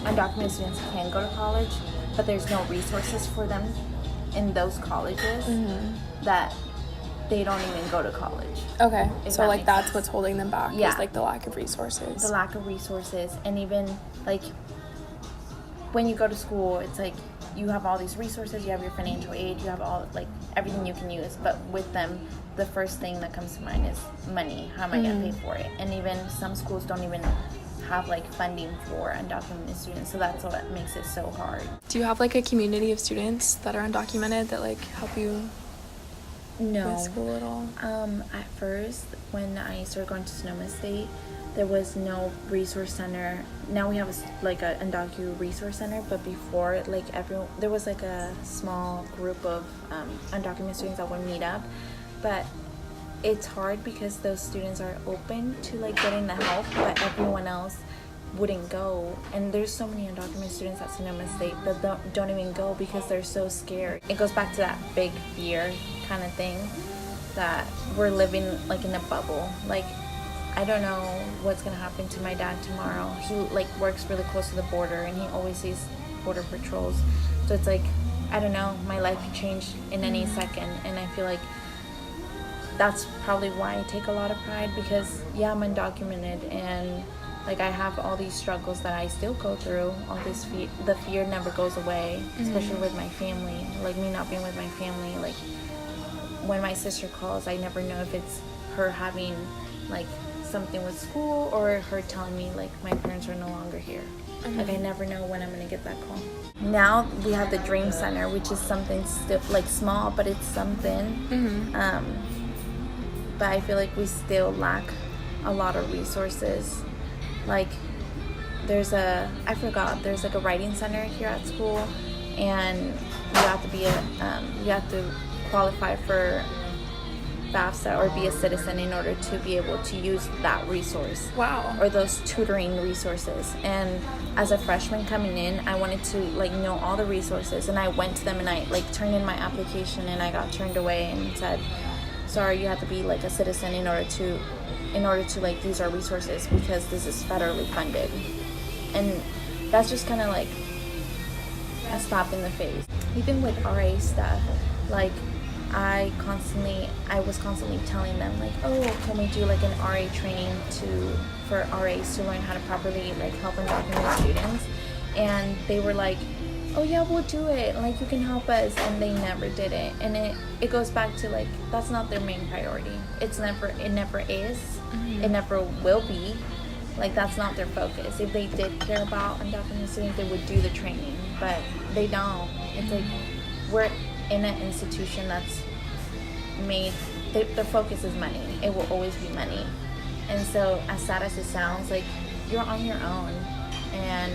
undocumented students can go to college, but there's no resources for them in those colleges that they don't even go to college. Okay, If so that like makes that's sense. what's holding them back Yeah. is like the lack of resources. The lack of resources, and even like when you go to school, it's like you have all these resources, you have your financial aid, you have all like everything you can use, but with them the first thing that comes to mind is money. How am I gonna pay for it? And even some schools don't even have like funding for undocumented students, so that's what makes it so hard. Do you have like a community of students that are undocumented that like help you No. with school at all? At first, when I started going to Sonoma State, there was no resource center. Now we have a undocumented resource center, but before, like there was like a small group of undocumented students that would meet up, but it's hard because those students are open to like getting the help, but everyone else wouldn't go. And there's so many undocumented students at Sonoma State that don't even go because they're so scared. It goes back to that big fear kind of thing, that we're living like in a bubble. Like, I don't know what's gonna happen to my dad tomorrow. He like works really close to the border and he always sees border patrols. So it's like, I don't know, my life could change in any second, and I feel like that's probably why I take a lot of pride, because yeah, I'm undocumented and like I have all these struggles that I still go through. All this the fear never goes away, especially with my family. Like me not being with my family, like when my sister calls, I never know if it's her having like something with school or her telling me like my parents are no longer here. Like I never know when I'm gonna get that call. Now we have the Dream Center, which is something still like small, but it's something. But I feel like we still lack a lot of resources. Like there's like a writing center here at school, and you have to qualify for FAFSA or be a citizen in order to be able to use that resource. Wow. Or those tutoring resources. And as a freshman coming in, I wanted to like know all the resources, and I went to them and I like turned in my application, and I got turned away and said, sorry, you have to be like a citizen in order to like use our resources because this is federally funded. And that's just kind of like a slap in the face. Even with RA stuff, like I was constantly telling them like, oh, can we do like an RA training for RAs to learn how to properly like help undocumented students? And they were like, oh yeah, we'll do it, like you can help us, and they never did it. And it goes back to like, that's not their main priority. It never is, it never will be. Like that's not their focus. If they did care about undocumented students, they would do the training, but they don't. It's like we're in an institution that's made, the focus is money. It will always be money. And so as sad as it sounds, like you're on your own, and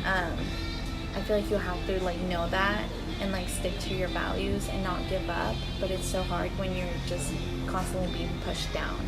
I feel like you have to like know that and like stick to your values and not give up. But it's so hard when you're just constantly being pushed down.